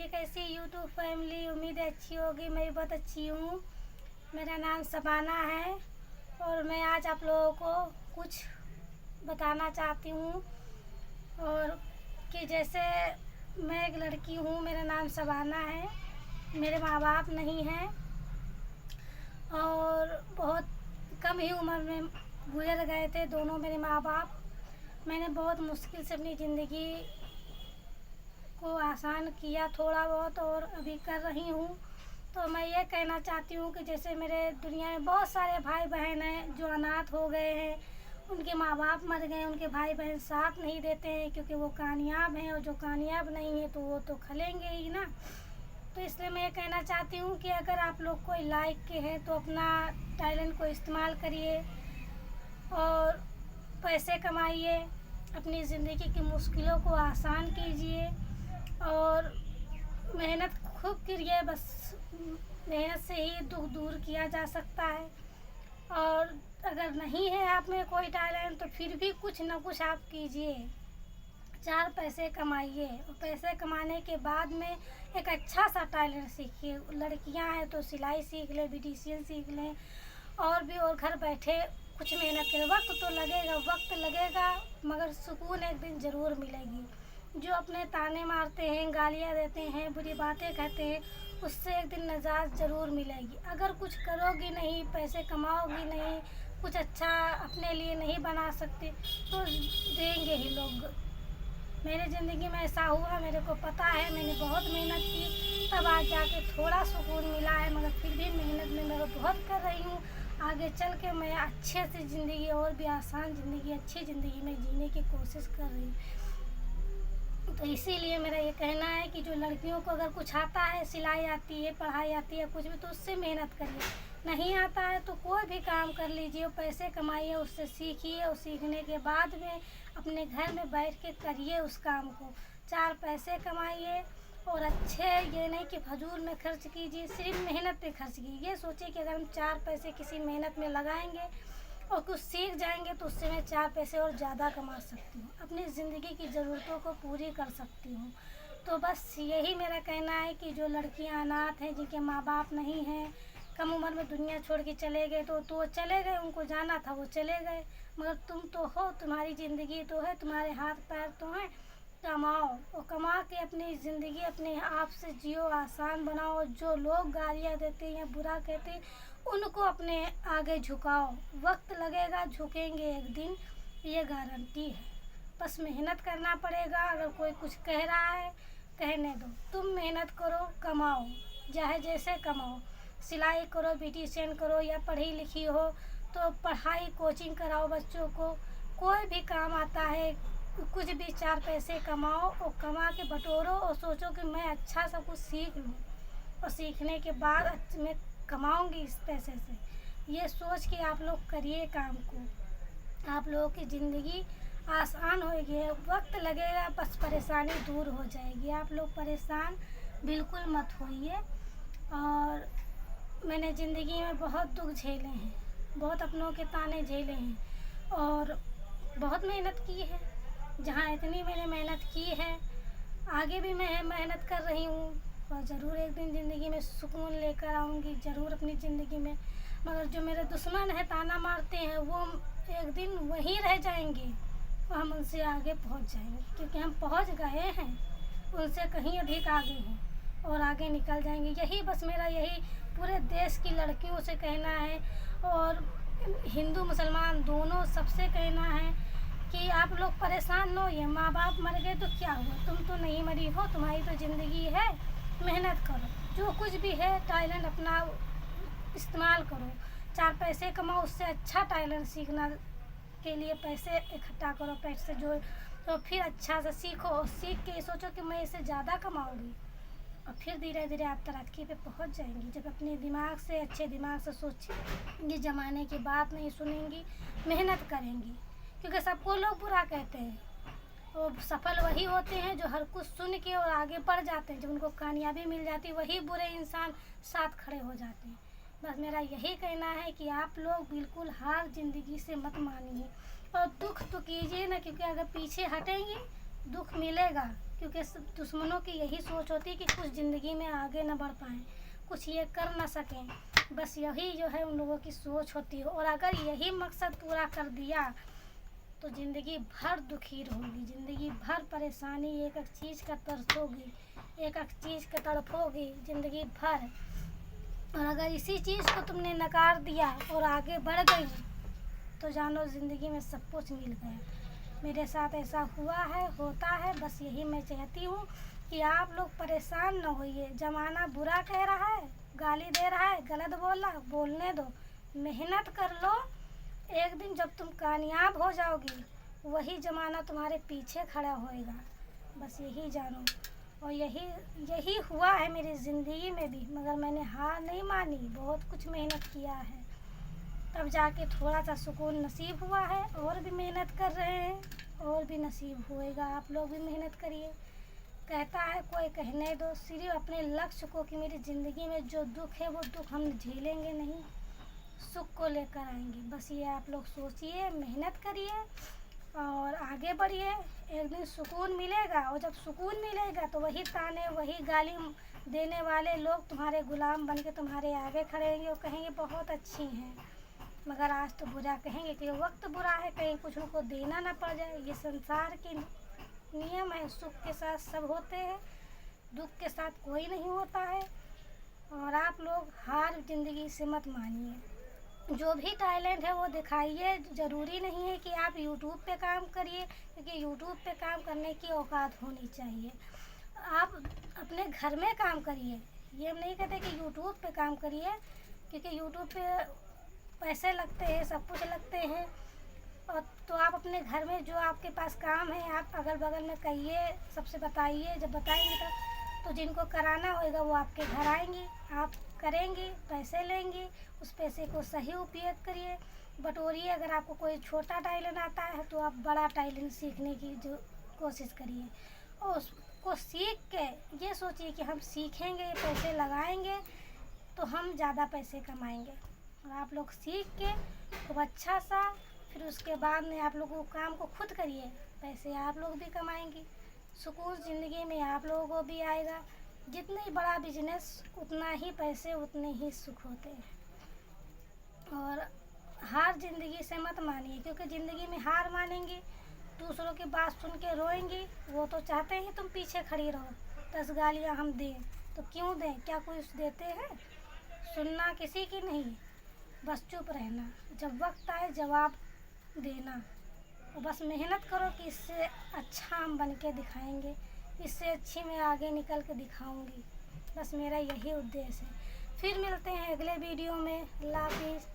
कैसी YouTube family. उम्मीद है अच्छी होगी। मैं भी बहुत अच्छी हूँ। मेरा नाम शबाना है और मैं आज आप लोगों को कुछ बताना चाहती हूँ। और कि जैसे मैं एक लड़की हूँ, मेरा नाम शबाना है, मेरे माँ बाप नहीं हैं और बहुत कम ही उम्र में गुजर गए थे दोनों मेरे माँ बाप। मैंने बहुत मुश्किल से अपनी ज़िंदगी को आसान किया थोड़ा बहुत और अभी कर रही हूँ। तो मैं ये कहना चाहती हूँ कि जैसे मेरे दुनिया में बहुत सारे भाई बहन हैं जो अनाथ हो गए हैं, उनके माँ बाप मर गए, उनके भाई बहन साथ नहीं देते हैं क्योंकि वो कामयाब हैं, और जो कामयाब नहीं है तो वो तो खलेंगे ही ना। तो इसलिए मैं ये कहना चाहती हूँ कि अगर आप लोग कोई लाइक के हैं तो अपना टैलेंट को इस्तेमाल करिए और पैसे कमाइए, अपनी ज़िंदगी की मुश्किलों को आसान कीजिए और मेहनत खूब करिए। बस मेहनत से ही दुख दूर किया जा सकता है। और अगर नहीं है आप में कोई टैलेंट तो फिर भी कुछ ना कुछ आप कीजिए, चार पैसे कमाइए और पैसे कमाने के बाद में एक अच्छा सा टैलेंट सीखिए। लड़कियां हैं तो सिलाई सीख लें, ब्यूटिशियन सीख लें और भी, और घर बैठे कुछ मेहनत करें। वक्त लगेगा मगर सुकून एक दिन ज़रूर मिलेगी। जो अपने ताने मारते हैं, गालियाँ देते हैं, बुरी बातें कहते हैं, उससे एक दिन निजात ज़रूर मिलेगी। अगर कुछ करोगी नहीं, पैसे कमाओगी नहीं, कुछ अच्छा अपने लिए नहीं बना सकते तो देंगे ही लोग। मेरे ज़िंदगी में ऐसा हुआ, मेरे को पता है। मैंने बहुत मेहनत की तब आज जाके थोड़ा सुकून मिला है, मगर फिर भी मेहनत में मैं बहुत कर रही हूँ। आगे चल के मैं अच्छे से ज़िंदगी और भी आसान ज़िंदगी, अच्छी ज़िंदगी में जीने की कोशिश कर रही हूँ। तो इसीलिए मेरा ये कहना है कि जो लड़कियों को अगर कुछ आता है, सिलाई आती है, पढ़ाई आती है, कुछ भी, तो उससे मेहनत करिए। नहीं आता है तो कोई भी काम कर लीजिए, पैसे कमाइए, उससे सीखिए और सीखने के बाद में अपने घर में बैठ के करिए उस काम को। चार पैसे कमाइए और अच्छे, ये नहीं कि फजूल में खर्च कीजिए, सिर्फ मेहनत पे खर्च कीजिए। ये सोचिए कि अगर हम चार पैसे किसी मेहनत में लगाएंगे और कुछ सीख जाएंगे तो उससे मैं चार पैसे और ज़्यादा कमा सकती हूँ, अपनी ज़िंदगी की ज़रूरतों को पूरी कर सकती हूँ। तो बस यही मेरा कहना है कि जो लड़कियाँ अनाथ हैं, जिनके माँ बाप नहीं हैं, कम उम्र में दुनिया छोड़ के चले गए तो चले गए, उनको जाना था वो चले गए, मगर तुम तो हो, तुम्हारी ज़िंदगी तो है, तुम्हारे हाथ पैर तो हैं। कमाओ और कमा के अपनी ज़िंदगी अपने आप से जियो, आसान बनाओ। जो लोग गालियाँ देते हैं या बुरा कहते हैं उनको अपने आगे झुकाओ। वक्त लगेगा, झुकेंगे एक दिन, ये गारंटी है। बस मेहनत करना पड़ेगा। अगर कोई कुछ कह रहा है, कहने दो, तुम मेहनत करो, कमाओ, चाहे जैसे कमाओ। सिलाई करो, ब्यूटिशियन करो, या पढ़ी लिखी हो तो पढ़ाई कोचिंग कराओ बच्चों को। कोई भी काम आता है, कुछ भी चार पैसे कमाओ और कमा के बटोरो और सोचो कि मैं अच्छा सा कुछ सीख लूँ और सीखने के बाद मैं कमाऊंगी इस पैसे से। ये सोच के आप लोग करिए काम को, आप लोगों की ज़िंदगी आसान होगी। वक्त लगेगा, बस परेशानी दूर हो जाएगी। आप लोग परेशान बिल्कुल मत होइए। और मैंने ज़िंदगी में बहुत दुख झेले हैं, बहुत अपनों के ताने झेले हैं और बहुत मेहनत की है। जहाँ इतनी मैंने मेहनत की है, आगे भी मैं मेहनत कर रही हूँ और ज़रूर एक दिन ज़िंदगी में सुकून लेकर आऊँगी, ज़रूर अपनी ज़िंदगी में। मगर जो मेरे दुश्मन हैं, ताना मारते हैं, वो एक दिन वहीं रह जाएंगे और हम उनसे आगे पहुँच जाएंगे, क्योंकि हम पहुँच गए हैं, उनसे कहीं अधिक आगे हैं और आगे निकल जाएंगे। यही बस मेरा, यही पूरे देश की लड़कियों से कहना है और हिंदू मुसलमान दोनों सबसे कहना है कि आप लोग परेशान न होइए। माँ बाप मर गए तो क्या हुआ, तुम तो नहीं मरी हो, तुम्हारी तो ज़िंदगी है। मेहनत करो, जो कुछ भी है टैलेंट अपना इस्तेमाल करो, चार पैसे कमाओ। उससे अच्छा टैलेंट सीखना के लिए पैसे इकट्ठा करो, पैसे जो, तो फिर अच्छा से सीखो और सीख के सोचो कि मैं इससे ज़्यादा कमाऊँगी और फिर धीरे धीरे आप तरक्की पे पहुंच जाएंगी। जब अपने दिमाग से, अच्छे दिमाग से सोचेंगी, ज़माने की बात नहीं सुनेंगी, मेहनत करेंगी। क्योंकि सबको लोग बुरा कहते हैं और सफल वही होते हैं जो हर कुछ सुन के और आगे बढ़ जाते हैं। जब उनको कामयाबी मिल जाती है, वही बुरे इंसान साथ खड़े हो जाते हैं। बस मेरा यही कहना है कि आप लोग बिल्कुल हार ज़िंदगी से मत मानिए और दुख तो कीजिए ना, क्योंकि अगर पीछे हटेंगे दुख मिलेगा, क्योंकि दुश्मनों की यही सोच होती है कि कुछ ज़िंदगी में आगे ना बढ़ पाएँ, कुछ ये कर ना सकें। बस यही जो है उन लोगों की सोच होती है। और अगर यही मकसद पूरा कर दिया तो ज़िंदगी भर दुखी रहोगी, ज़िंदगी भर परेशानी, एक एक चीज़ का तरसोगी, एक एक चीज़ का तड़पोगी ज़िंदगी भर। और अगर इसी चीज़ को तुमने नकार दिया और आगे बढ़ गई तो जानो ज़िंदगी में सब कुछ मिल गया। मेरे साथ ऐसा हुआ है, होता है। बस यही मैं चाहती हूँ कि आप लोग परेशान न होइए। ज़माना बुरा कह रहा है, गाली दे रहा है, गलत बोल रहा है, बोलने दो, मेहनत कर लो। एक दिन जब तुम कामयाब हो जाओगी वही ज़माना तुम्हारे पीछे खड़ा होएगा। बस यही जानो। और यही हुआ है मेरी ज़िंदगी में भी, मगर मैंने हार नहीं मानी, बहुत कुछ मेहनत किया है, तब जाके थोड़ा सा सुकून नसीब हुआ है। और भी मेहनत कर रहे हैं और भी नसीब होएगा। आप लोग भी मेहनत करिए। कहता है कोई कहने दो, सिर्फ अपने लक्ष्य को कि मेरी ज़िंदगी में जो दुख है वो दुख हम झेलेंगे नहीं, सुख को लेकर आएंगे। बस ये आप लोग सोचिए, मेहनत करिए और आगे बढ़िए। एक दिन सुकून मिलेगा और जब सुकून मिलेगा तो वही ताने, वही गाली देने वाले लोग तुम्हारे गुलाम बन के तुम्हारे आगे खड़े होंगे और कहेंगे बहुत अच्छी हैं, मगर आज तो बुरा कहेंगे कि वक्त बुरा है, कहीं कुछ उनको देना ना पड़ जाए। ये संसार की नियम है, सुख के साथ सब होते हैं, दुख के साथ कोई नहीं होता है। और आप लोग हार ज़िंदगी से मत मानिए। जो भी टैलेंट है वो दिखाइए। ज़रूरी नहीं है कि आप यूट्यूब पे काम करिए, क्योंकि यूट्यूब पे काम करने की औकात होनी चाहिए। आप अपने घर में काम करिए। ये हम नहीं कहते कि यूट्यूब पे काम करिए, क्योंकि यूट्यूब पे पैसे लगते हैं, सब कुछ लगते हैं। और तो आप अपने घर में जो आपके पास काम है आप अगल बगल में कहिए, सबसे बताइए। जब बताएंगे तो जिनको कराना होगा वो आपके घर आएंगे, आप करेंगे, पैसे लेंगे, उस पैसे को सही उपयोग करिए, बटोरिए। अगर आपको कोई छोटा टैलेंट आता है तो आप बड़ा टैलेंट सीखने की जो कोशिश करिए। और उसको सीख के ये सोचिए कि हम सीखेंगे, पैसे लगाएंगे तो हम ज़्यादा पैसे कमाएंगे। और आप लोग सीख के खूब अच्छा सा, फिर उसके बाद में आप लोगों को काम को खुद करिए, पैसे आप लोग भी कमाएंगे, सुकून ज़िंदगी में आप लोगों को भी आएगा। जितना ही बड़ा बिजनेस उतना ही पैसे, उतने ही सुख होते हैं। और हार ज़िंदगी से मत मानिए, क्योंकि ज़िंदगी में हार मानेंगी, दूसरों की बात सुन के रोएंगी। वो तो चाहते हैं तुम पीछे खड़ी रहो, 10 गालियाँ हम दें तो क्यों दें, क्या कोई देते हैं? सुनना किसी की नहीं, बस चुप रहना, जब वक्त आए जवाब देना। और बस मेहनत करो कि इससे अच्छा हम बन के दिखाएंगे, इससे अच्छी मैं आगे निकल के दिखाऊंगी। बस मेरा यही उद्देश्य है। फिर मिलते हैं अगले वीडियो में। अल्लाह हाफिज़।